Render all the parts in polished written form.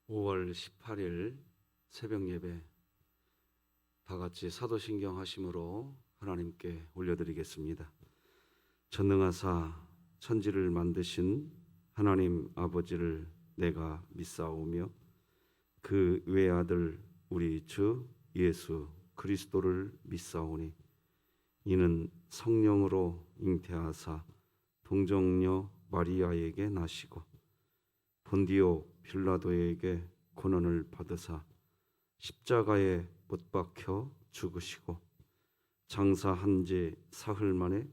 5월 18일 새벽 예배 다 같이 사도신경 하심으로 하나님께 올려드리겠습니다. 전능하사 천지를 만드신 하나님 아버지를 내가 믿사오며 그 외아들 우리 주 예수 그리스도를 믿사오니 이는 성령으로 잉태하사 동정녀 마리아에게 나시고 본디오 빌라도에게 고난을 받으사 십자가에 못 박혀 죽으시고 장사한 지 사흘 만에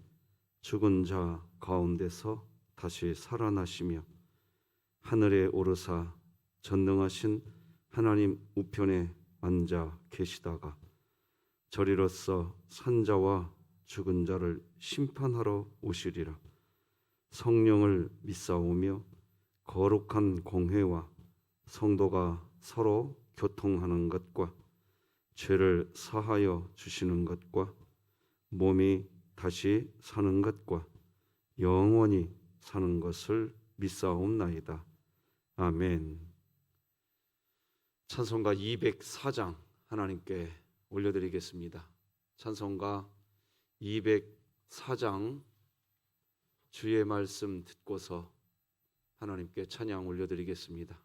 죽은 자 가운데서 다시 살아나시며 하늘에 오르사 전능하신 하나님 우편에 앉아 계시다가 저리로서 산자와 죽은 자를 심판하러 오시리라. 성령을 믿사오며 거룩한 공회와 성도가 서로 교통하는 것과 죄를 사하여 주시는 것과 몸이 다시 사는 것과 영원히 사는 것을 믿사옵나이다. 아멘. 찬송가 204장 하나님께 올려드리겠습니다. 찬송가 204장 주의 말씀 듣고서 하나님께 찬양 올려드리겠습니다.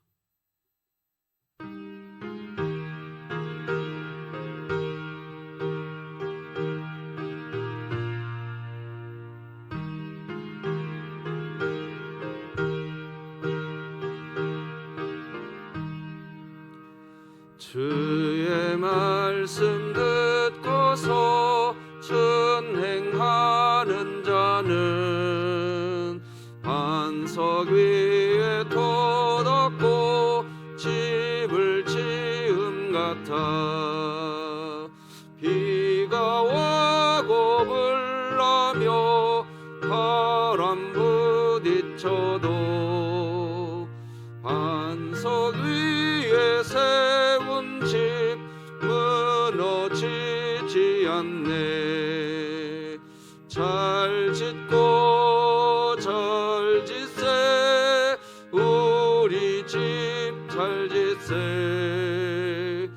주의 말씀 듣고서 순행하는 자는 반석 위에 돋았고 집을 지은 같아. 비가 와고 불나며 바람 부딪혀도 반석 위에 세운 집 무너지지 않네. 잘 짓고 잘 짓세 우리 집 잘 짓세.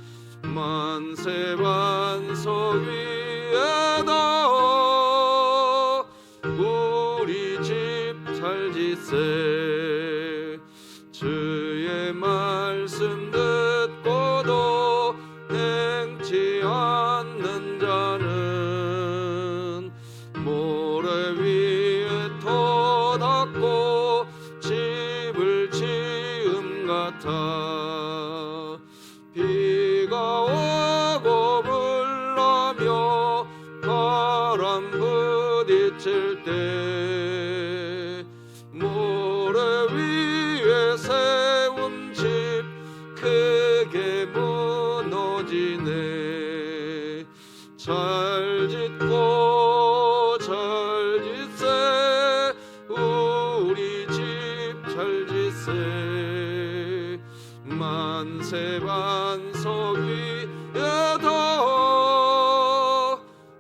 만세 반석 위에다 우리 집 잘 짓세. 주의 말씀 듣고도 행치 않는 자는 모래 위에 터닫고 집을 지은 같아. 비가 오고 불나며 바람 부딪힐 때 모래 위에 세운 집 크게 무너지네. 잘 짓고 잘 짓세 우리 집 잘 짓세. 만세 반석 위에다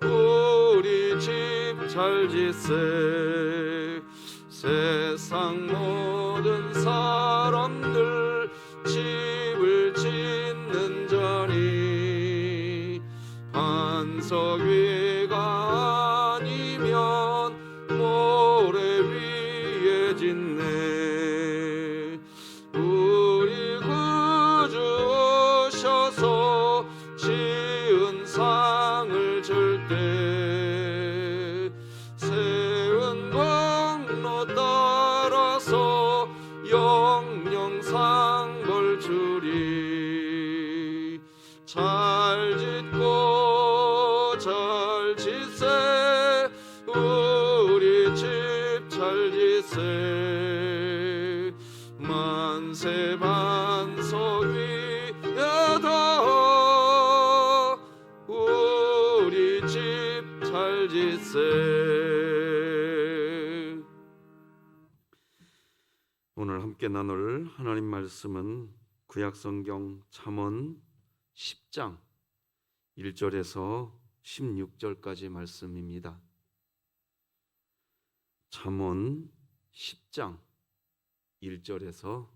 우리 집 잘 짓세. 세상 모든 사람들 집을 짓는 자니 반석 위가 아니면 모래 위에 짓네. 우리 구주 오셔서 지은 상을 줄 때 세운 공로 따라서 영영상 벌 주리. 잘 짓고 잘 짓세 우리 집 잘 짓세. 만세 반석 위에다 우리 집 잘 짓세. 오늘 함께 나눌 하나님 말씀은 구약성경 잠언 10장 1절에서 16절까지 말씀입니다. 잠언 10장 1절에서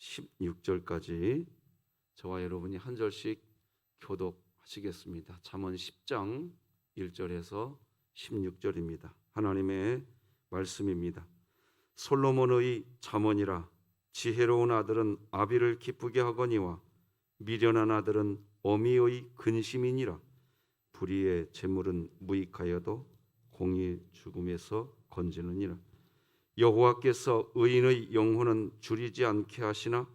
16절까지 저와 여러분이 한 절씩 교독하시겠습니다. 잠언 10장 1절에서 16절입니다. 하나님의 말씀입니다. 솔로몬의 잠언이라. 지혜로운 아들은 아비를 기쁘게 하거니와 미련한 아들은 어미의 근심이니라. 불의의 재물은 무익하여도 공의 죽음에서 건지느니라. 여호와께서 의인의 영혼은 줄이지 않게 하시나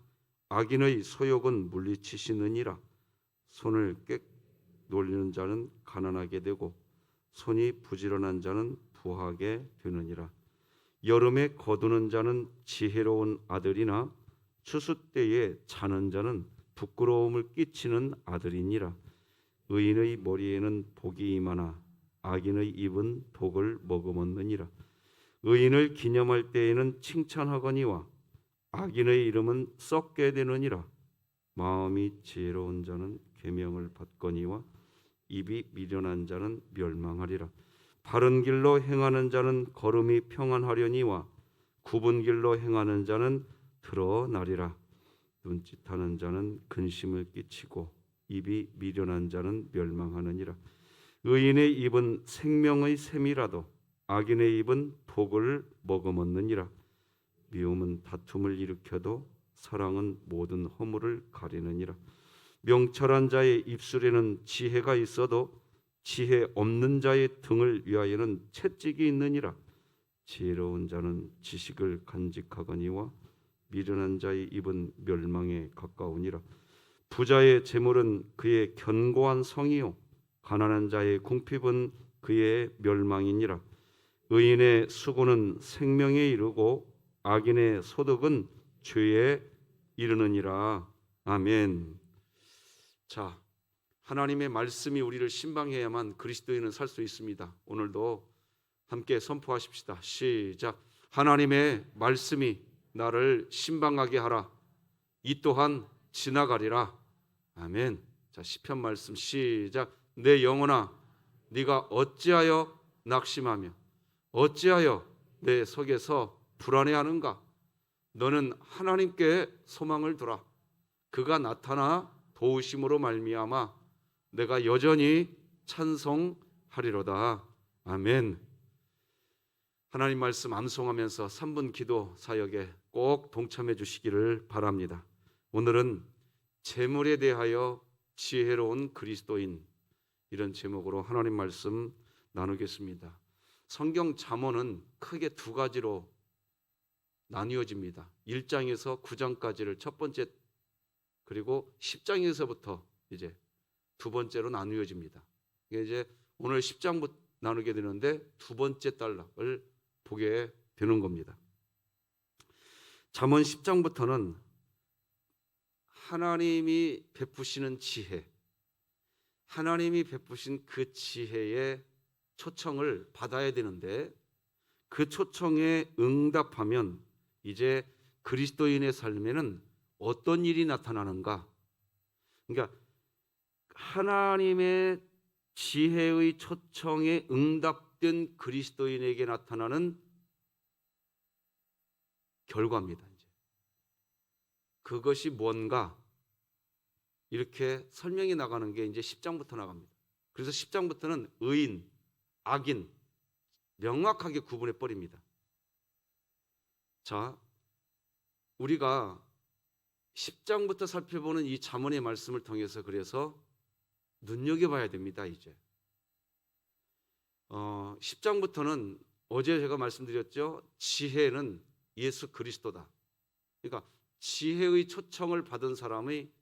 악인의 소욕은 물리치시느니라. 손을 꿰놀리는 자는 가난하게 되고 손이 부지런한 자는 부하게 되느니라. 여름에 거두는 자는 지혜로운 아들이나 추수 때에 자는 자는 부끄러움을 끼치는 아들이니라. 의인의 머리에는 복이 임하나 악인의 입은 독을 머금었느니라. 의인을 기념할 때에는 칭찬하거니와 악인의 이름은 썩게 되느니라. 마음이 지혜로운 자는 계명을 받거니와 입이 미련한 자는 멸망하리라. 바른 길로 행하는 자는 걸음이 평안하려니와 굽은 길로 행하는 자는 드러나리라. 눈짓하는 자는 근심을 끼치고 입이 미련한 자는 멸망하느니라. 의인의 입은 생명의 샘이라도 악인의 입은 독을 머금었느니라. 미움은 다툼을 일으켜도 사랑은 모든 허물을 가리느니라. 명철한 자의 입술에는 지혜가 있어도 지혜 없는 자의 등을 위하여는 채찍이 있느니라. 지혜로운 자는 지식을 간직하거니와 미련한 자의 입은 멸망에 가까우니라. 부자의 재물은 그의 견고한 성이요 가난한 자의 궁핍은 그의 멸망이니라. 의인의 수고는 생명에 이르고 악인의 소득은 죄에 이르느니라. 아멘. 자, 하나님의 말씀이 우리를 신방해야만 그리스도인은 살 수 있습니다. 오늘도 함께 선포하십시다. 시작. 하나님의 말씀이 나를 신방하게 하라. 이 또한 지나가리라. 아멘. 자, 시편 말씀 시작. 내 영혼아 네가 어찌하여 낙심하며 어찌하여 내 속에서 불안해하는가? 너는 하나님께 소망을 두라. 그가 나타나 도우심으로 말미암아 내가 여전히 찬송하리로다. 아멘. 하나님 말씀 암송하면서 3분 기도 사역에 꼭 동참해 주시기를 바랍니다. 오늘은 재물에 대하여 지혜로운 그리스도인, 이런 제목으로 하나님 말씀 나누겠습니다. 성경 잠언은 크게 두 가지로 나뉘어집니다. 1장에서 9장까지를 첫 번째, 그리고 10장에서부터 이제 두 번째로 나누어집니다. 이게 이제 오늘 10장부터 나누게 되는데 두 번째 단락을 보게 되는 겁니다. 잠언 10장부터는 하나님이 베푸시는 지혜, 하나님이 베푸신 그 지혜의 초청을 받아야 되는데 그 초청에 응답하면 이제 그리스도인의 삶에는 어떤 일이 나타나는가? 그러니까 하나님의 지혜의 초청에 응답된 그리스도인에게 나타나는 결과입니다. 이제 그것이 뭔가 이렇게 설명이 나가는 게 이제 10장부터 나갑니다. 그래서 10장부터는 의인, 악인 명확하게 구분해 버립니다. 자, 우리가 10장부터 살펴보는 이 잠언의 말씀을 통해서 그래서 눈여겨봐야 됩니다. 이제 10장부터는 어제 제가 말씀드렸죠. 지혜는 예수 그리스도다. 그러니까 지혜의 초청을 받은 사람의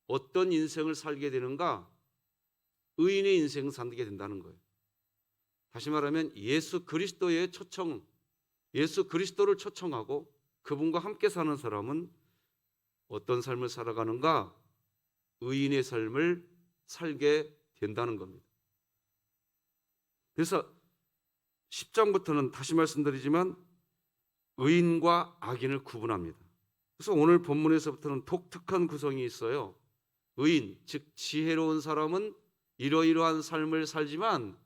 어떤 인생을 살게 되는가? 의인의 인생을 살게 된다는 거예요. 다시 말하면 예수 그리스도의 초청, 예수 그리스도를 초청하고 그분과 함께 사는 사람은 어떤 삶을 살아가는가? 의인의 삶을 살게 된다는 겁니다. 그래서 10장부터는 다시 말씀드리지만 의인과 악인을 구분합니다. 그래서 오늘 본문에서부터는 독특한 구성이 있어요. 의인, 즉 지혜로운 사람은 이러이러한 삶을 살지만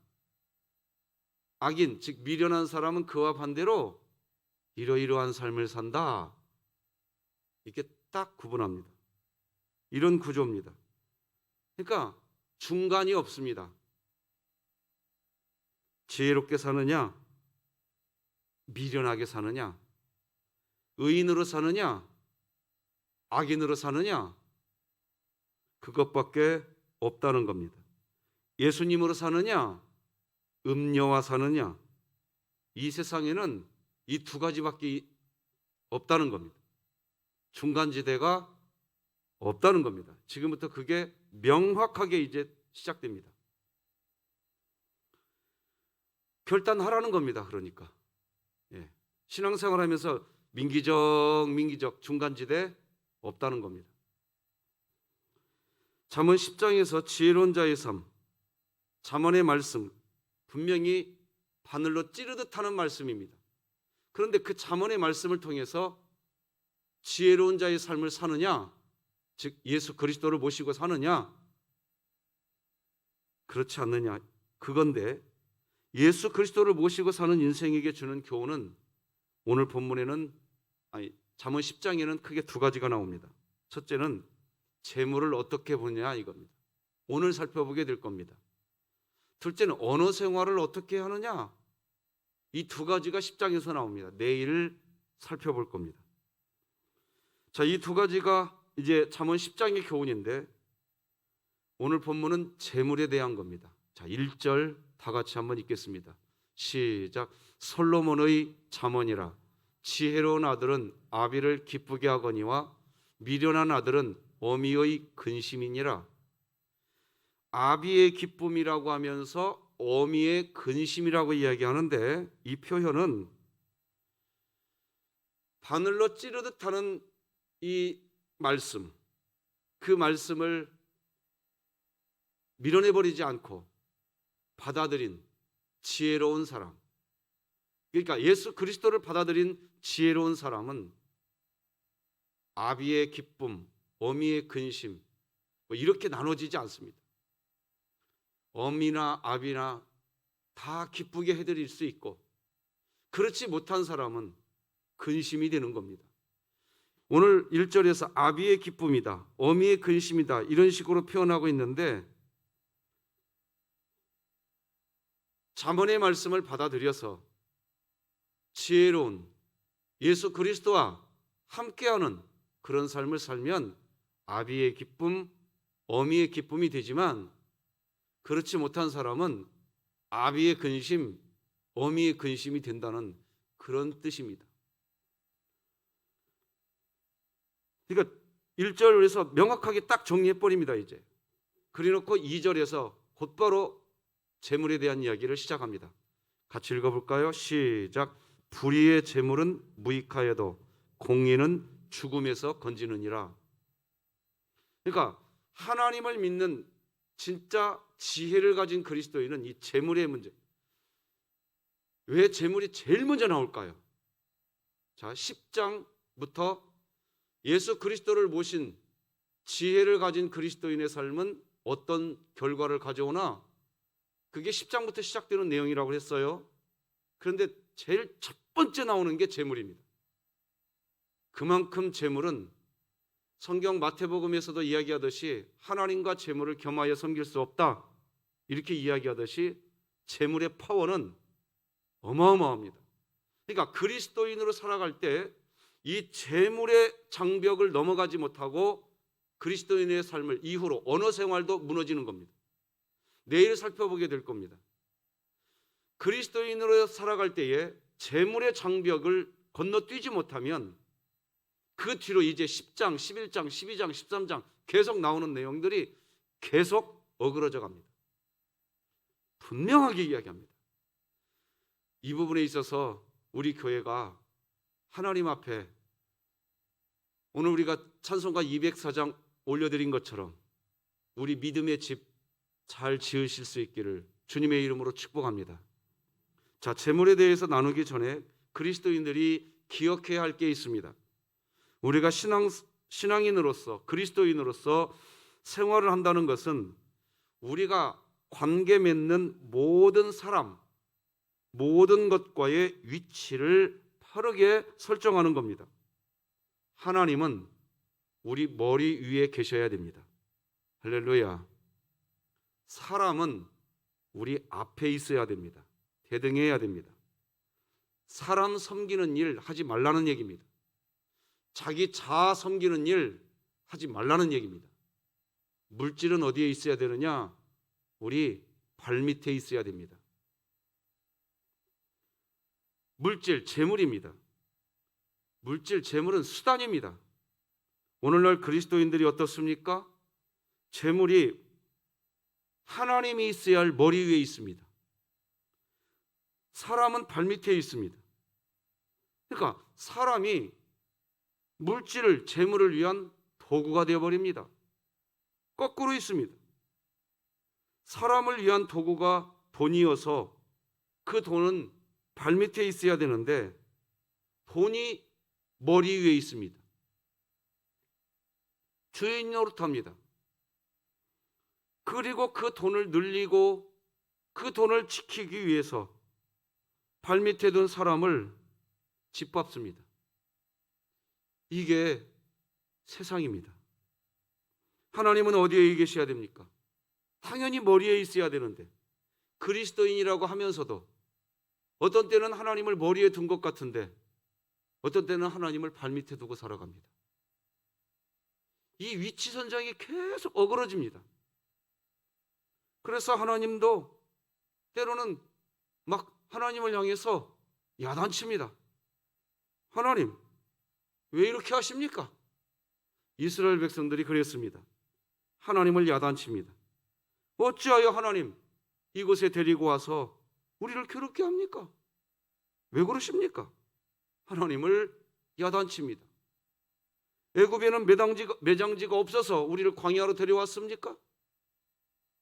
악인, 즉 미련한 사람은 그와 반대로 이러이러한 삶을 산다. 이렇게 딱 구분합니다. 이런 구조입니다. 그러니까 중간이 없습니다. 지혜롭게 사느냐, 미련하게 사느냐, 의인으로 사느냐, 악인으로 사느냐, 그것밖에 없다는 겁니다. 예수님으로 사느냐, 음녀와 사느냐, 이 세상에는 이 두 가지밖에 없다는 겁니다. 중간지대가 없다는 겁니다. 지금부터 그게 명확하게 이제 시작됩니다. 결단하라는 겁니다. 그러니까 신앙생활하면서 민기적 중간지대 없다는 겁니다. 잠언 10장에서 지혜로운 자의 삶, 잠언의 말씀 분명히 바늘로 찌르듯 하는 말씀입니다. 그런데 그 잠언의 말씀을 통해서 지혜로운 자의 삶을 사느냐, 즉 예수 그리스도를 모시고 사느냐, 그렇지 않느냐, 그건데 예수 그리스도를 모시고 사는 인생에게 주는 교훈은 오늘 본문에는 잠언 10장에는 크게 두 가지가 나옵니다. 첫째는 재물을 어떻게 보냐 이겁니다. 오늘 살펴보게 될 겁니다. 둘째는 언어 생활을 어떻게 하느냐, 이 두 가지가 10장에서 나옵니다. 내일 살펴볼 겁니다. 자, 이 두 가지가 이제 잠언 10장의 교훈인데 오늘 본문은 재물에 대한 겁니다. 자, 1절 다 같이 한번 읽겠습니다. 시작. 솔로몬의 잠언이라. 지혜로운 아들은 아비를 기쁘게 하거니와 미련한 아들은 어미의 근심이니라. 아비의 기쁨이라고 하면서 어미의 근심이라고 이야기하는데 이 표현은 바늘로 찌르듯 하는 이 말씀, 그 말씀을 밀어내버리지 않고 받아들인 지혜로운 사람, 그러니까 예수 그리스도를 받아들인 지혜로운 사람은 아비의 기쁨, 어미의 근심 이렇게 나눠지지 않습니다. 어미나 아비나 다 기쁘게 해드릴 수 있고 그렇지 못한 사람은 근심이 되는 겁니다. 오늘 1절에서 아비의 기쁨이다, 어미의 근심이다 이런 식으로 표현하고 있는데 잠언의 말씀을 받아들여서 지혜로운 예수 그리스도와 함께하는 그런 삶을 살면 아비의 기쁨, 어미의 기쁨이 되지만 그렇지 못한 사람은 아비의 근심, 어미의 근심이 된다는 그런 뜻입니다. 그러니까 1절에서 명확하게 딱 정리해버립니다. 이제 그래놓고 2절에서 곧바로 재물에 대한 이야기를 시작합니다. 같이 읽어볼까요? 시작. 불의의 재물은 무익하여도 공의는 죽음에서 건지느니라. 그러니까 하나님을 믿는 진짜 지혜를 가진 그리스도인은 이 재물의 문제, 왜 재물이 제일 먼저 나올까요? 자, 10장부터 예수 그리스도를 모신 지혜를 가진 그리스도인의 삶은 어떤 결과를 가져오나 그게 10장부터 시작되는 내용이라고 했어요. 그런데 제일 첫 번째 나오는 게 재물입니다. 그만큼 재물은 성경 마태복음에서도 이야기하듯이 하나님과 재물을 겸하여 섬길 수 없다 이렇게 이야기하듯이 재물의 파워는 어마어마합니다. 그러니까 그리스도인으로 살아갈 때 이 재물의 장벽을 넘어가지 못하고 그리스도인의 삶을 이후로 언어 생활도 무너지는 겁니다. 내일 살펴보게 될 겁니다. 그리스도인으로 살아갈 때에 재물의 장벽을 건너뛰지 못하면 그 뒤로 이제 10장, 11장, 12장, 13장 계속 나오는 내용들이 계속 어그러져 갑니다. 분명하게 이야기합니다. 이 부분에 있어서 우리 교회가 하나님 앞에 오늘 우리가 찬송가 204장 올려드린 것처럼 우리 믿음의 집 잘 지으실 수 있기를 주님의 이름으로 축복합니다. 자, 재물에 대해서 나누기 전에 그리스도인들이 기억해야 할 게 있습니다. 우리가 신앙인으로서 그리스도인으로서 생활을 한다는 것은 우리가 관계 맺는 모든 사람, 모든 것과의 위치를 바르게 설정하는 겁니다. 하나님은 우리 머리 위에 계셔야 됩니다. 할렐루야. 사람은 우리 앞에 있어야 됩니다. 대등해야 됩니다. 사람 섬기는 일 하지 말라는 얘기입니다. 자기 자아 섬기는 일 하지 말라는 얘기입니다. 물질은 어디에 있어야 되느냐? 우리 발밑에 있어야 됩니다. 물질, 재물입니다. 물질, 재물은 수단입니다. 오늘날 그리스도인들이 어떻습니까? 재물이 하나님이 있어야 할 머리 위에 있습니다. 사람은 발밑에 있습니다. 그러니까 사람이 물질을, 재물을 위한 도구가 되어버립니다. 거꾸로 있습니다. 사람을 위한 도구가 돈이어서 그 돈은 발밑에 있어야 되는데 돈이 머리 위에 있습니다. 주인 노릇합니다. 그리고 그 돈을 늘리고 그 돈을 지키기 위해서 발밑에 둔 사람을 짓밟습니다. 이게 세상입니다. 하나님은 어디에 계셔야 됩니까? 당연히 머리에 있어야 되는데 그리스도인이라고 하면서도 어떤 때는 하나님을 머리에 둔 것 같은데 어떤 때는 하나님을 발밑에 두고 살아갑니다. 이 위치 선정이 계속 어그러집니다. 그래서 하나님도 때로는 막 하나님을 향해서 야단칩니다. 하나님, 왜 이렇게 하십니까? 이스라엘 백성들이 그랬습니다. 하나님을 야단칩니다. 어찌하여 하나님 이곳에 데리고 와서 우리를 괴롭게 합니까? 왜 그러십니까? 하나님을 야단칩니다. 애굽에는 매장지가 없어서 우리를 광야로 데려왔습니까?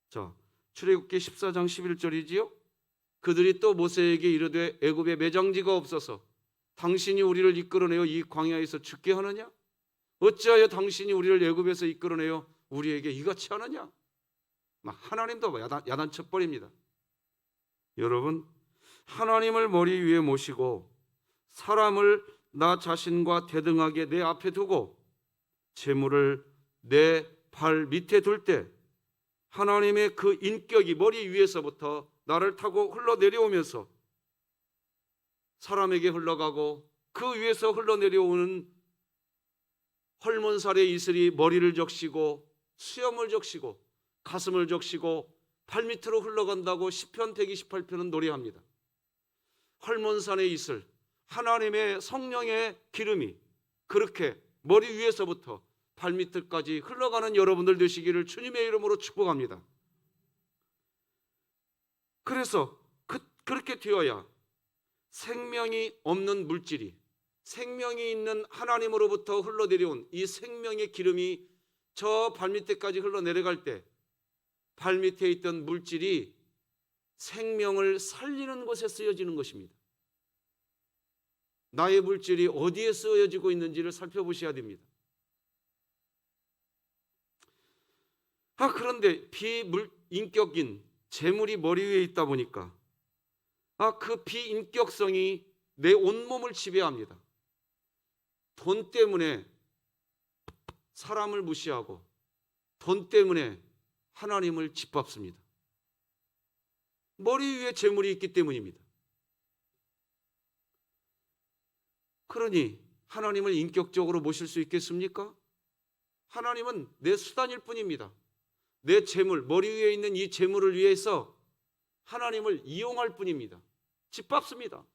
자, 출애굽기 14장 11절이지요. 그들이 또 모세에게 이르되 애굽에 매장지가 없어서 당신이 우리를 이끌어내어 이 광야에서 죽게 하느냐? 어찌하여 당신이 우리를 애굽에서 이끌어내어 우리에게 이같이 하느냐? 막 하나님도 야단쳐 버립니다. 여러분, 하나님을 머리 위에 모시고 사람을 나 자신과 대등하게 내 앞에 두고 재물을 내 발 밑에 둘 때 하나님의 그 인격이 머리 위에서부터 나를 타고 흘러내려오면서 사람에게 흘러가고 그 위에서 흘러내려오는 헐몬살의 이슬이 머리를 적시고 수염을 적시고 가슴을 적시고 발밑으로 흘러간다고 시편 128편은 노래합니다. 헐몬산의 이슬, 하나님의 성령의 기름이 그렇게 머리 위에서부터 발밑까지 흘러가는 여러분들 되시기를 주님의 이름으로 축복합니다. 그래서 그렇게 되어야 생명이 없는 물질이 생명이 있는 하나님으로부터 흘러내려온 이 생명의 기름이 저 발밑에까지 흘러내려갈 때 발밑에 있던 물질이 생명을 살리는 곳에 쓰여지는 것입니다. 나의 물질이 어디에 쓰여지고 있는지를 살펴보셔야 됩니다. 그런데 비인격인 재물이 머리 위에 있다 보니까 그 비인격성이 내 온몸을 지배합니다. 돈 때문에 사람을 무시하고 돈 때문에 하나님을 짓밟습니다. 머리 위에 재물이 있기 때문입니다. 그러니 하나님을 인격적으로 모실 수 있겠습니까? 하나님은 내 수단일 뿐입니다. 내 재물, 머리 위에 있는 이 재물을 위해서 하나님을 이용할 뿐입니다. 짓밟습니다.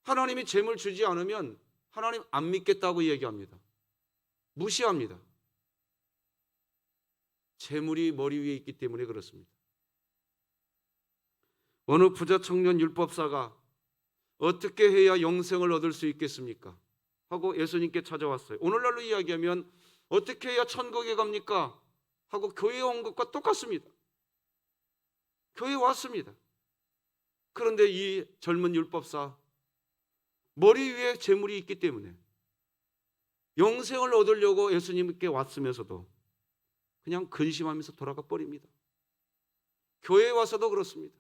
하나님이 재물 주지 않으면 하나님 안 믿겠다고 얘기합니다. 무시합니다. 재물이 머리 위에 있기 때문에 그렇습니다. 어느 부자 청년 율법사가 어떻게 해야 영생을 얻을 수 있겠습니까? 하고 예수님께 찾아왔어요. 오늘날로 이야기하면 어떻게 해야 천국에 갑니까? 하고 교회에 온 것과 똑같습니다. 교회에 왔습니다. 그런데 이 젊은 율법사 머리 위에 재물이 있기 때문에 영생을 얻으려고 예수님께 왔으면서도 그냥 근심하면서 돌아가 버립니다. 교회에 와서도 그렇습니다.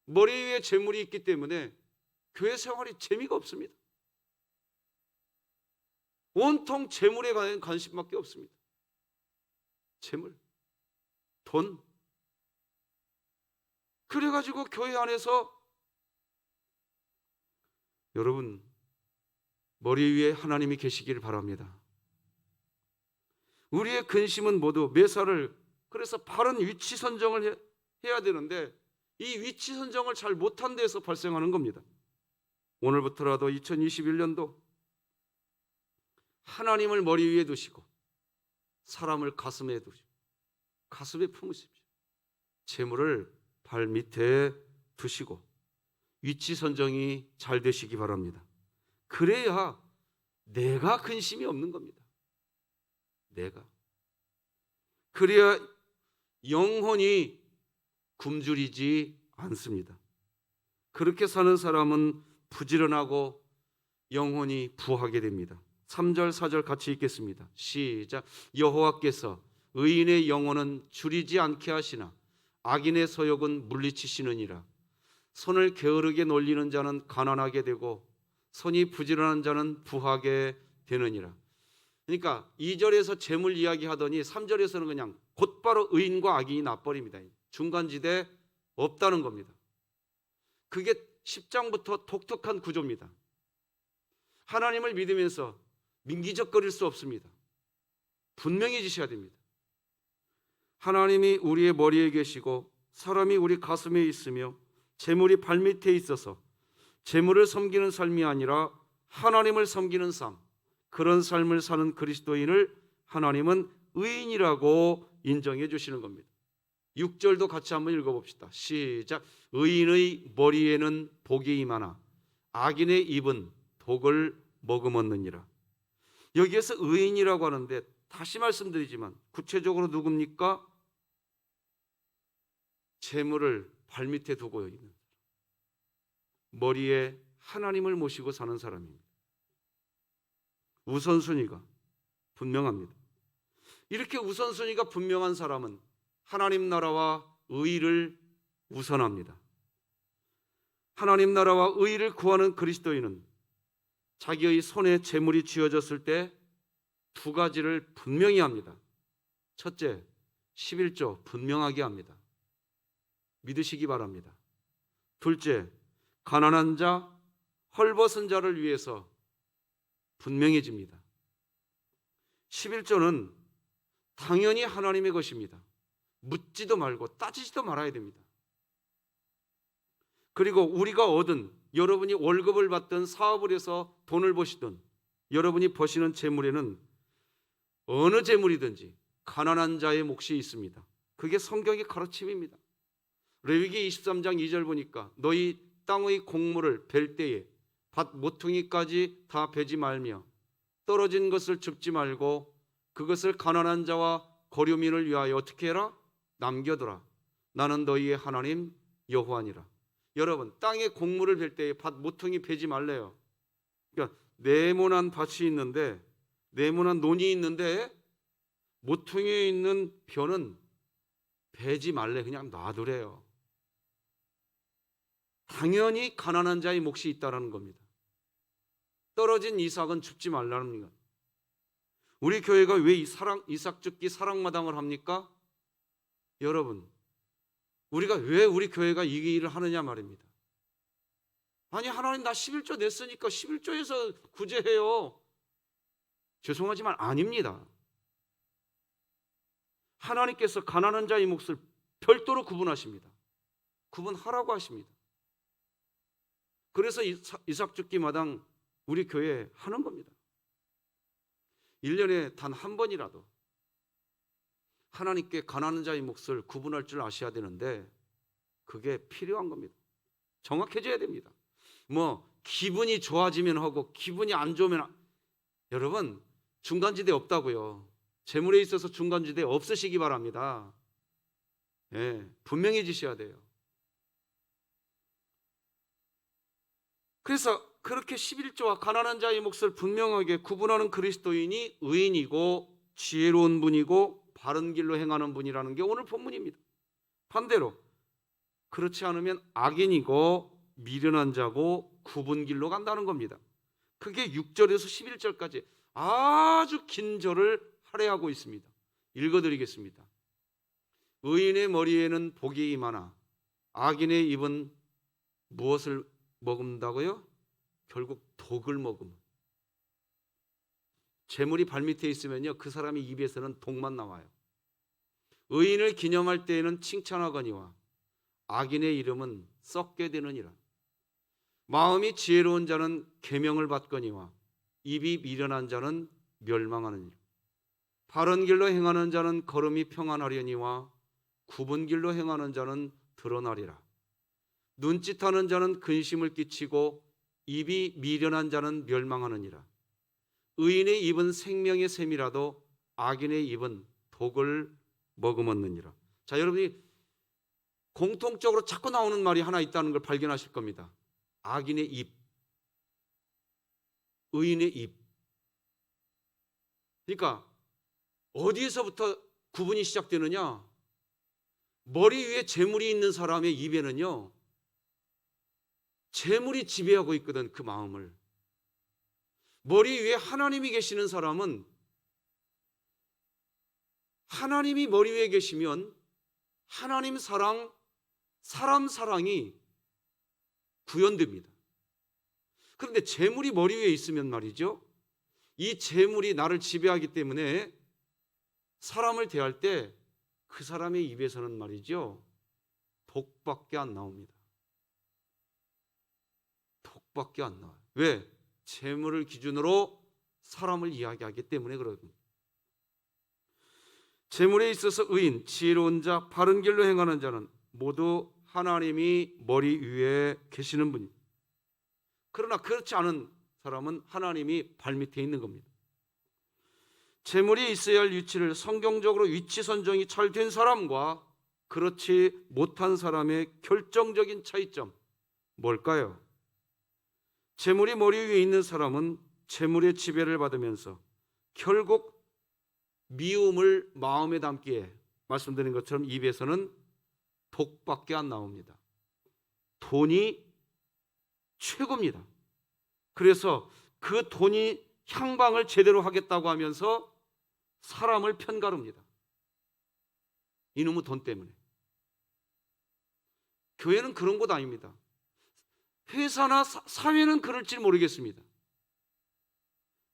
머리 위에 재물이 있기 때문에 교회 생활이 재미가 없습니다. 온통 재물에 관한 관심밖에 없습니다. 재물, 돈. 그래가지고 교회 안에서 여러분 머리 위에 하나님이 계시기를 바랍니다. 우리의 근심은 모두 매사를 그래서 바른 위치 선정을 해야 되는데 이 위치 선정을 잘 못한 데에서 발생하는 겁니다. 오늘부터라도 2021년도 하나님을 머리 위에 두시고 사람을 가슴에 두시고 가슴에 품으십시오. 재물을 발 밑에 두시고 위치 선정이 잘 되시기 바랍니다. 그래야 내가 근심이 없는 겁니다. 내가. 그래야 영혼이 굶주리지 않습니다. 그렇게 사는 사람은 부지런하고 영혼이 부하게 됩니다. 3절 4절 같이 읽겠습니다. 시작. 여호와께서 의인의 영혼은 줄이지 않게 하시나 악인의 소욕은 물리치시느니라. 손을 게으르게 놀리는 자는 가난하게 되고 손이 부지런한 자는 부하게 되느니라. 그러니까 2절에서 재물 이야기하더니 3절에서는 그냥 곧바로 의인과 악인이 나버립니다. 중간지대 없다는 겁니다. 그게 10장부터 독특한 구조입니다. 하나님을 믿으면서 민기적거릴 수 없습니다. 분명해지셔야 됩니다. 하나님이 우리의 머리에 계시고 사람이 우리 가슴에 있으며 재물이 발밑에 있어서 재물을 섬기는 삶이 아니라 하나님을 섬기는 삶, 그런 삶을 사는 그리스도인을 하나님은 의인이라고 인정해 주시는 겁니다. 6절도 같이 한번 읽어봅시다. 시작. 의인의 머리에는 복이 임하나 악인의 입은 독을 머금었느니라. 여기에서 의인이라고 하는데 다시 말씀드리지만 구체적으로 누굽니까? 재물을 발밑에 두고 있는 사람, 머리에 하나님을 모시고 사는 사람입니다. 우선순위가 분명합니다. 이렇게 우선순위가 분명한 사람은 하나님 나라와 의를 우선합니다. 하나님 나라와 의를 구하는 그리스도인은 자기의 손에 재물이 쥐어졌을 때 두 가지를 분명히 합니다. 첫째, 11조 분명하게 합니다. 믿으시기 바랍니다. 둘째, 가난한 자, 헐벗은 자를 위해서 분명해집니다. 11조는 당연히 하나님의 것입니다. 묻지도 말고 따지지도 말아야 됩니다. 그리고 우리가 얻은, 여러분이 월급을 받든 사업을 해서 돈을 버시든 여러분이 버시는 재물에는 어느 재물이든지 가난한 자의 몫이 있습니다. 그게 성경의 가르침입니다. 레위기 23장 2절 보니까 너희 땅의 곡물을 벨 때에 밭 모퉁이까지 다 베지 말며 떨어진 것을 줍지 말고 그것을 가난한 자와 거류민을 위하여 어떻게 해라? 남겨두라. 나는 너희의 하나님 여호와니라. 여러분, 땅에 곡물을 벨 때에 밭 모퉁이 베지 말래요. 그러니까 네모난 밭이 있는데, 네모난 논이 있는데 모퉁이에 있는 벼는 베지 말래. 그냥 놔두래요. 당연히 가난한 자의 몫이 있다는 겁니다. 떨어진 이삭은 줍지 말라는 것. 우리 교회가 왜 이삭 줍기 사랑마당을 합니까? 여러분, 우리가 왜 우리 교회가 이 일을 하느냐 말입니다. 아니, 하나님 나 11조 냈으니까 11조에서 구제해요. 죄송하지만 아닙니다. 하나님께서 가난한 자의 몫을 별도로 구분하십니다. 구분하라고 하십니다. 그래서 이삭 줍기 마당 우리 교회에 하는 겁니다. 1년에 단 한 번이라도 하나님께 가난한 자의 몫을 구분할 줄 아셔야 되는데 그게 필요한 겁니다. 정확해져야 됩니다. 기분이 좋아지면 하고 기분이 안 좋으면, 여러분 중간지대 없다고요. 재물에 있어서 중간지대 없으시기 바랍니다. 분명해지셔야 돼요. 그래서 그렇게 11조와 가난한 자의 몫을 분명하게 구분하는 그리스도인이 의인이고 지혜로운 분이고 바른 길로 행하는 분이라는 게 오늘 본문입니다. 반대로 그렇지 않으면 악인이고 미련한 자고 굽은 길로 간다는 겁니다. 그게 6절에서 11절까지 아주 긴 절을 할애하고 있습니다. 읽어드리겠습니다. 의인의 머리에는 복이 임하나 악인의 입은 무엇을 머금다고요? 결국 독을 머금. 재물이 발밑에 있으면요, 그 사람의 입에서는 독만 나와요. 의인을 기념할 때에는 칭찬하거니와 악인의 이름은 썩게 되느니라. 마음이 지혜로운 자는 계명을 받거니와 입이 미련한 자는 멸망하느니라. 바른 길로 행하는 자는 걸음이 평안하려니와 굽은 길로 행하는 자는 드러나리라. 눈짓하는 자는 근심을 끼치고 입이 미련한 자는 멸망하느니라. 의인의 입은 생명의 샘이라도 악인의 입은 독을 머금었느니라. 자, 여러분이 공통적으로 자꾸 나오는 말이 하나 있다는 걸 발견하실 겁니다. 악인의 입, 의인의 입. 그러니까 어디에서부터 구분이 시작되느냐? 머리 위에 재물이 있는 사람의 입에는요, 재물이 지배하고 있거든, 그 마음을. 머리 위에 하나님이 계시는 사람은, 하나님이 머리 위에 계시면 하나님 사랑, 사람 사랑이 구현됩니다. 그런데 재물이 머리 위에 있으면 말이죠, 이 재물이 나를 지배하기 때문에 사람을 대할 때 그 사람의 입에서는 말이죠, 독밖에 안 나옵니다. 독밖에 안 나와요. 왜? 재물을 기준으로 사람을 이야기하기 때문에 그러거든요. 재물에 있어서 의인, 지혜로운 자, 바른 길로 행하는 자는 모두 하나님이 머리 위에 계시는 분입니다. 그러나 그렇지 않은 사람은 하나님이 발밑에 있는 겁니다. 재물이 있어야 할 위치를 성경적으로 위치 선정이 잘 된 사람과 그렇지 못한 사람의 결정적인 차이점, 뭘까요? 재물이 머리 위에 있는 사람은 재물의 지배를 받으면서 결국 미움을 마음에 담기에, 말씀드린 것처럼 입에서는 독밖에 안 나옵니다. 돈이 최고입니다. 그래서 그 돈이 향방을 제대로 하겠다고 하면서 사람을 편가릅니다. 이놈의 돈 때문에. 교회는 그런 곳 아닙니다. 회사나 사회는 그럴지 모르겠습니다.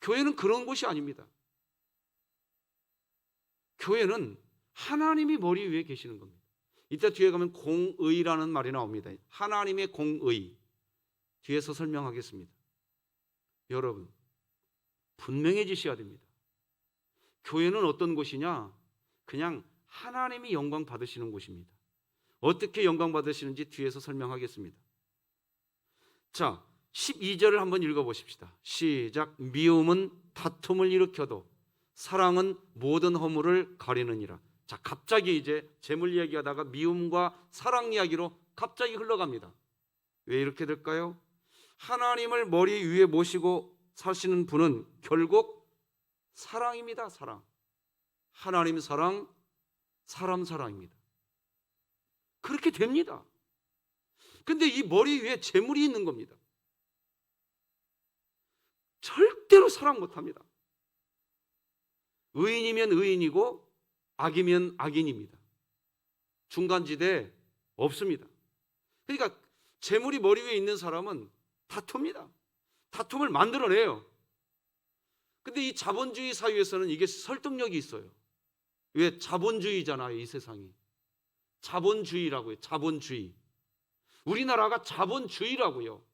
교회는 그런 곳이 아닙니다. 교회는 하나님이 머리 위에 계시는 겁니다. 이따 뒤에 가면 공의라는 말이 나옵니다. 하나님의 공의. 뒤에서 설명하겠습니다. 여러분, 분명해지셔야 됩니다. 교회는 어떤 곳이냐? 그냥 하나님이 영광 받으시는 곳입니다. 어떻게 영광 받으시는지 뒤에서 설명하겠습니다. 자, 12절을 한번 읽어보십시다. 시작. 미움은 다툼을 일으켜도 사랑은 모든 허물을 가리느니라. 자, 갑자기 이제 재물 이야기하다가 미움과 사랑 이야기로 갑자기 흘러갑니다. 왜 이렇게 될까요? 하나님을 머리 위에 모시고 사시는 분은 결국 사랑입니다. 사랑. 하나님 사랑, 사람 사랑입니다. 그렇게 됩니다. 근데 이 머리 위에 재물이 있는 겁니다. 절대로 사랑 못합니다. 의인이면 의인이고 악이면 악인입니다. 중간지대 없습니다. 그러니까 재물이 머리 위에 있는 사람은 다툽니다. 다툼을 만들어내요. 근데 이 자본주의 사회에서는 이게 설득력이 있어요. 왜? 자본주의잖아요, 이 세상이. 자본주의라고요. 자본주의. 우리나라가 자본주의라고요.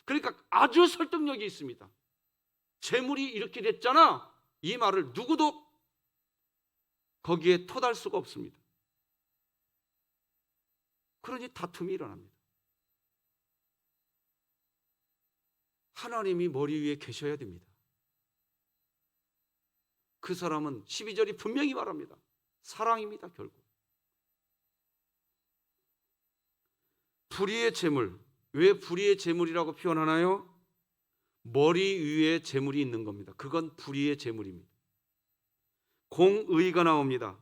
그러니까 아주 설득력이 있습니다. 재물이 이렇게 됐잖아, 이 말을 누구도 거기에 토달 수가 없습니다. 그러니 다툼이 일어납니다. 하나님이 머리 위에 계셔야 됩니다. 그 사람은 12절이 분명히 말합니다. 사랑입니다. 결국 불의의 재물. 왜 불의의 재물이라고 표현하나요? 머리 위에 재물이 있는 겁니다. 그건 불의의 재물입니다. 공의가 나옵니다.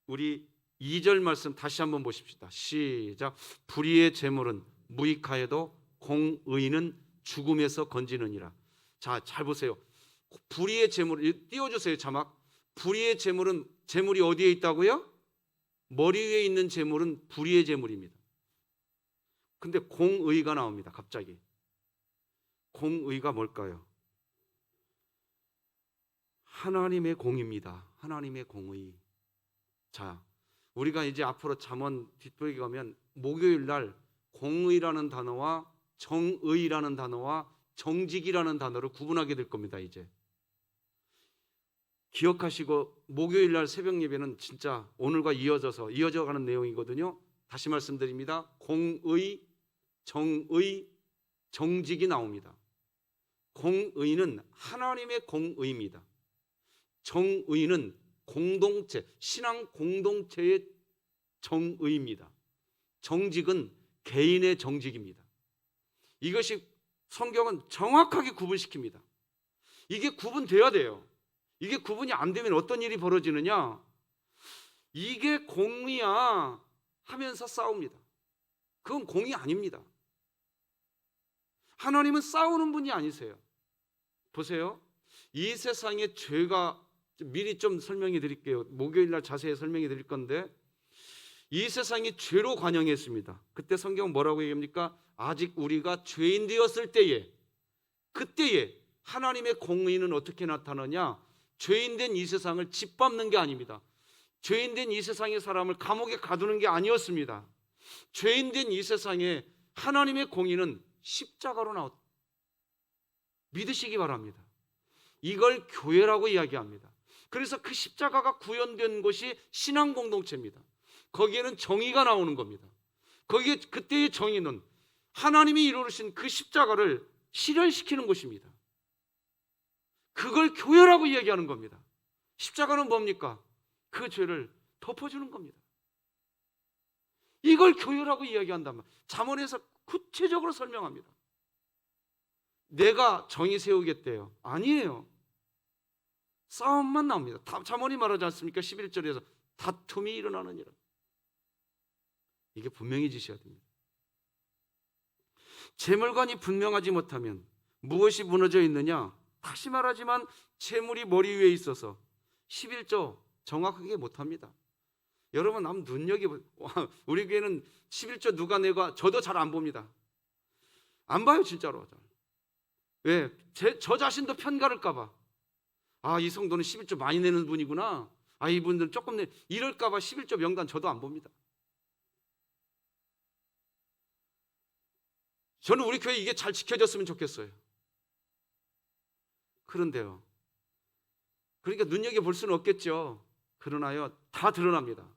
우리 2절 말씀 다시 한번 보십시다. 시작. 불의의 재물은 무익하여도 공의는 죽음에서 건지느니라. 자, 잘 보세요. 불의의 재물, 띄워주세요 자막. 불의의 재물은 재물이 어디에 있다고요? 머리 위에 있는 재물은 불의의 재물입니다. 근데 공의가 나옵니다. 갑자기. 공의가 뭘까요? 하나님의 공입니다. 하나님의 공의. 자, 우리가 이제 앞으로 잠언 뒷부분에 가면 목요일 날 공의라는 단어와 정의라는 단어와 정직이라는 단어를 구분하게 될 겁니다. 이제 기억하시고, 목요일 날 새벽 예배는 진짜 오늘과 이어져 가는 내용이거든요. 다시 말씀드립니다. 공의, 정의, 정직이 나옵니다. 공의는 하나님의 공의입니다. 정의는 공동체, 신앙 공동체의 정의입니다. 정직은 개인의 정직입니다. 이것이 성경은 정확하게 구분시킵니다. 이게 구분돼야 돼요. 이게 구분이 안 되면 어떤 일이 벌어지느냐? 이게 공의야 하면서 싸웁니다. 그건 공의 아닙니다. 하나님은 싸우는 분이 아니세요. 보세요. 이 세상의 죄가, 미리 좀 설명해 드릴게요. 목요일 날 자세히 설명해 드릴 건데, 이 세상이 죄로 관영했습니다. 그때 성경은 뭐라고 얘기합니까? 아직 우리가 죄인 되었을 때에, 그때에 하나님의 공의는 어떻게 나타나냐? 죄인된 이 세상을 짓밟는 게 아닙니다. 죄인된 이 세상의 사람을 감옥에 가두는 게 아니었습니다. 죄인된 이 세상에 하나님의 공의는 십자가로 나왔다. 믿으시기 바랍니다. 이걸 교회라고 이야기합니다. 그래서 그 십자가가 구현된 것이 신앙 공동체입니다. 거기에는 정의가 나오는 겁니다. 거기에 그때의 정의는 하나님이 이루신 그 십자가를 실현시키는 것입니다. 그걸 교회라고 이야기하는 겁니다. 십자가는 뭡니까? 그 죄를 덮어주는 겁니다. 이걸 교회라고 이야기한다면, 잠언에서 구체적으로 설명합니다. 내가 정의 세우겠대요. 아니에요. 싸움만 나옵니다. 잠언이 말하지 않습니까? 11절에서 다툼이 일어나느니라. 이게 분명히 지셔야 됩니다. 재물관이 분명하지 못하면 무엇이 무너져 있느냐? 다시 말하지만 재물이 머리 위에 있어서 11조 정확하게 못합니다. 여러분 한번 눈여겨보세요. 우리 교회는 11조 누가 내가, 저도 잘 안 봅니다. 안 봐요 진짜로. 왜? 저 자신도 편가를까 봐. 아, 이 성도는 11조 많이 내는 분이구나. 아, 이분들은 조금 이럴까 봐 11조 명단 저도 안 봅니다. 저는 우리 교회 이게 잘 지켜졌으면 좋겠어요. 그런데요, 그러니까 눈여겨볼 수는 없겠죠. 그러나요, 다 드러납니다.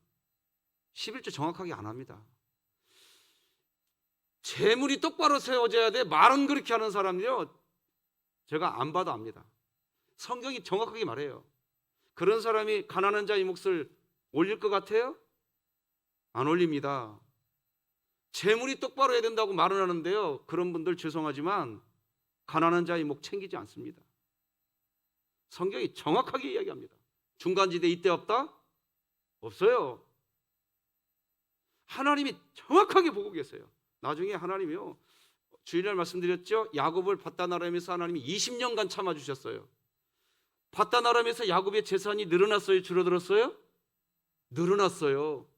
11조 정확하게 안 합니다. 재물이 똑바로 세워져야 돼. 말은 그렇게 하는 사람이요, 제가 안 봐도 압니다. 성경이 정확하게 말해요. 그런 사람이 가난한 자의 몫을 올릴 것 같아요? 안 올립니다. 재물이 똑바로 해야 된다고 말은 하는데요, 그런 분들 죄송하지만 가난한 자의 목 챙기지 않습니다. 성경이 정확하게 이야기합니다. 중간지대 이때 없다? 없어요. 하나님이 정확하게 보고 계세요. 나중에 하나님이요, 주일날 말씀드렸죠? 야곱을 밧단아람에서 하나님이 20년간 참아주셨어요. 밧단아람에서 야곱의 재산이 늘어났어요? 줄어들었어요? 늘어났어요.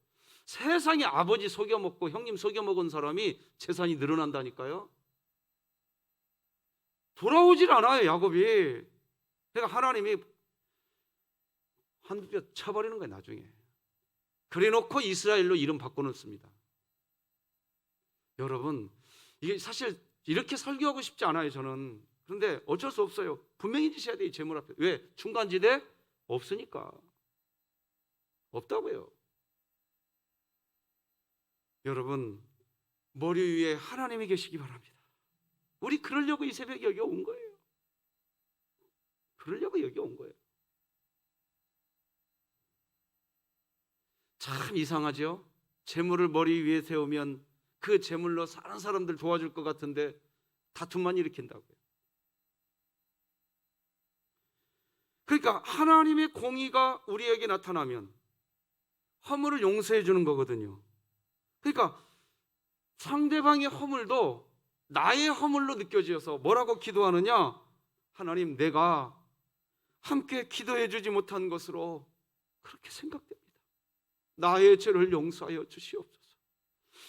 세상에 아버지 속여먹고 형님 속여먹은 사람이 재산이 늘어난다니까요. 돌아오질 않아요 야곱이. 그러니까 하나님이 한두 뼈 쳐버리는 거예요 나중에. 그래놓고 이스라엘로 이름 바꿔놓습니다. 여러분, 이게 사실 이렇게 설교하고 싶지 않아요 저는. 그런데 어쩔 수 없어요. 분명히 지셔야 돼요. 재물 앞에. 왜? 중간지대 없으니까. 없다고요. 여러분, 머리 위에 하나님이 계시기 바랍니다. 우리 그러려고 이 새벽에 여기 온 거예요. 그러려고 여기 온 거예요. 참 이상하죠? 재물을 머리 위에 세우면 그 재물로 사는 사람들 도와줄 것 같은데 다툼만 일으킨다고요. 그러니까 하나님의 공의가 우리에게 나타나면 허물을 용서해 주는 거거든요. 그러니까 상대방의 허물도 나의 허물로 느껴져서 뭐라고 기도하느냐? 하나님, 내가 함께 기도해 주지 못한 것으로 그렇게 생각됩니다. 나의 죄를 용서하여 주시옵소서.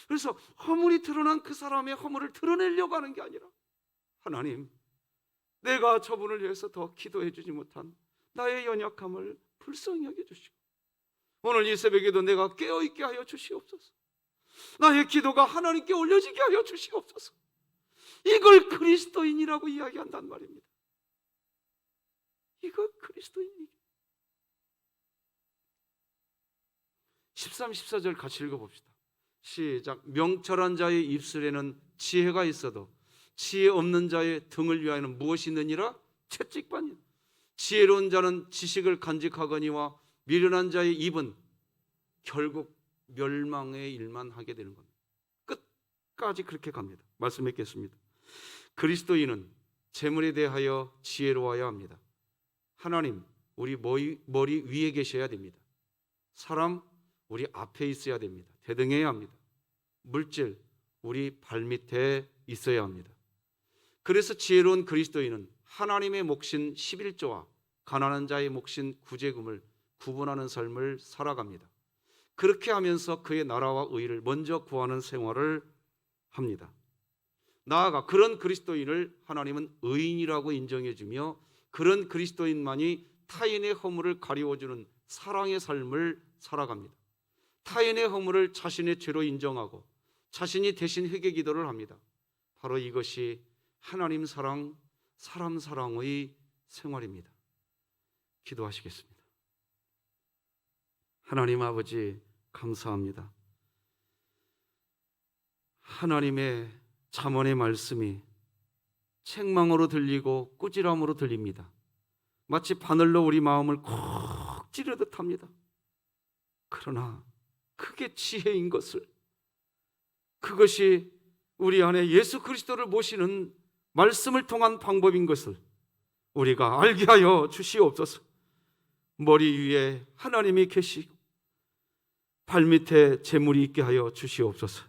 그래서 허물이 드러난 그 사람의 허물을 드러내려고 하는 게 아니라, 하나님, 내가 저분을 위해서 더 기도해 주지 못한 나의 연약함을 불쌍히 여겨 주시고, 오늘 이 새벽에도 내가 깨어있게 하여 주시옵소서. 나의 기도가 하나님께 올려지게 하여 주시옵소서. 이걸 그리스도인이라고 이야기한단 말입니다. 이걸 그리스도인이게. 13, 14절 같이 읽어봅시다. 시작. 명철한 자의 입술에는 지혜가 있어도 지혜 없는 자의 등을 위하여는 무엇이 있느니라? 채찍반이라. 지혜로운 자는 지식을 간직하거니와 미련한 자의 입은 결국 멸망의 일만 하게 되는 겁니다. 끝까지 그렇게 갑니다. 말씀 맺겠습니다. 그리스도인은 재물에 대하여 지혜로워야 합니다. 하나님, 우리 머리 위에 계셔야 됩니다. 사람, 우리 앞에 있어야 됩니다. 대등해야 합니다. 물질, 우리 발밑에 있어야 합니다. 그래서 지혜로운 그리스도인은 하나님의 몫인 11조와 가난한 자의 몫인 구제금을 구분하는 삶을 살아갑니다. 그렇게 하면서 그의 나라와 의를 먼저 구하는 생활을 합니다. 나아가 그런 그리스도인을 하나님은 의인이라고 인정해 주며, 그런 그리스도인만이 타인의 허물을 가리워주는 사랑의 삶을 살아갑니다. 타인의 허물을 자신의 죄로 인정하고 자신이 대신 회개 기도를 합니다. 바로 이것이 하나님 사랑, 사람 사랑의 생활입니다. 기도하시겠습니다. 하나님 아버지, 감사합니다. 하나님의 잠언의 말씀이 책망으로 들리고 꾸지람으로 들립니다. 마치 바늘로 우리 마음을 콕 찌르듯 합니다. 그러나 그게 지혜인 것을, 그것이 우리 안에 예수 그리스도를 모시는 말씀을 통한 방법인 것을 우리가 알게 하여 주시옵소서. 머리 위에 하나님이 계시고 발밑에 재물이 있게 하여 주시옵소서.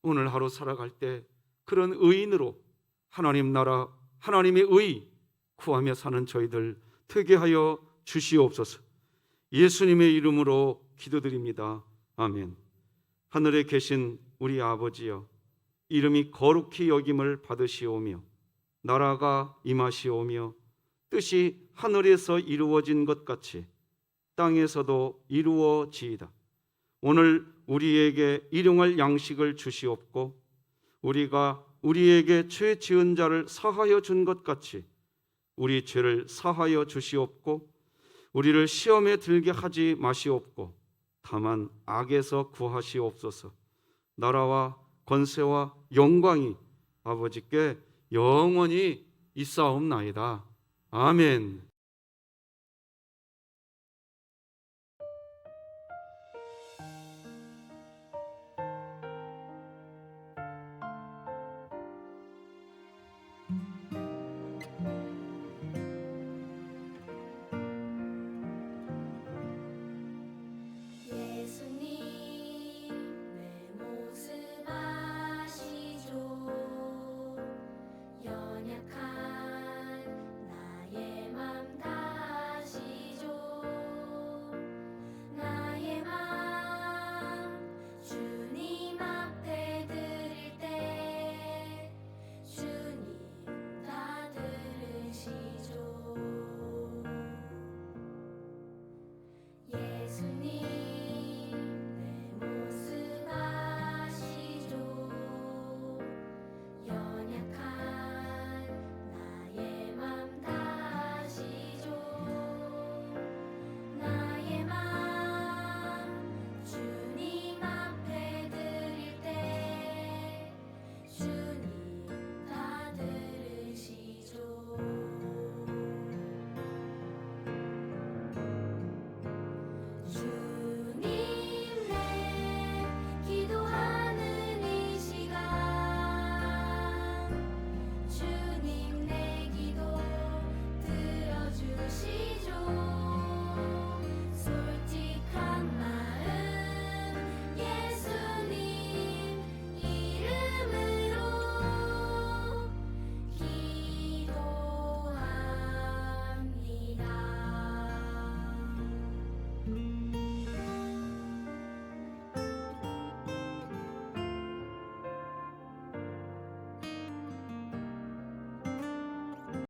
오늘 하루 살아갈 때 그런 의인으로 하나님 나라, 하나님의 의 구하며 사는 저희들 되게 하여 주시옵소서. 예수님의 이름으로 기도드립니다. 아멘. 하늘에 계신 우리 아버지여, 이름이 거룩히 여김을 받으시오며 나라가 임하시오며 뜻이 하늘에서 이루어진 것 같이 땅에서도 이루어지이다. 오늘 우리에게 일용할 양식을 주시옵고 우리가 우리에게 죄 지은 자를 사하여 준 것 같이 우리 죄를 사하여 주시옵고 우리를 시험에 들게 하지 마시옵고 다만 악에서 구하시옵소서. 나라와 권세와 영광이 아버지께 영원히 있사옵나이다. 아멘.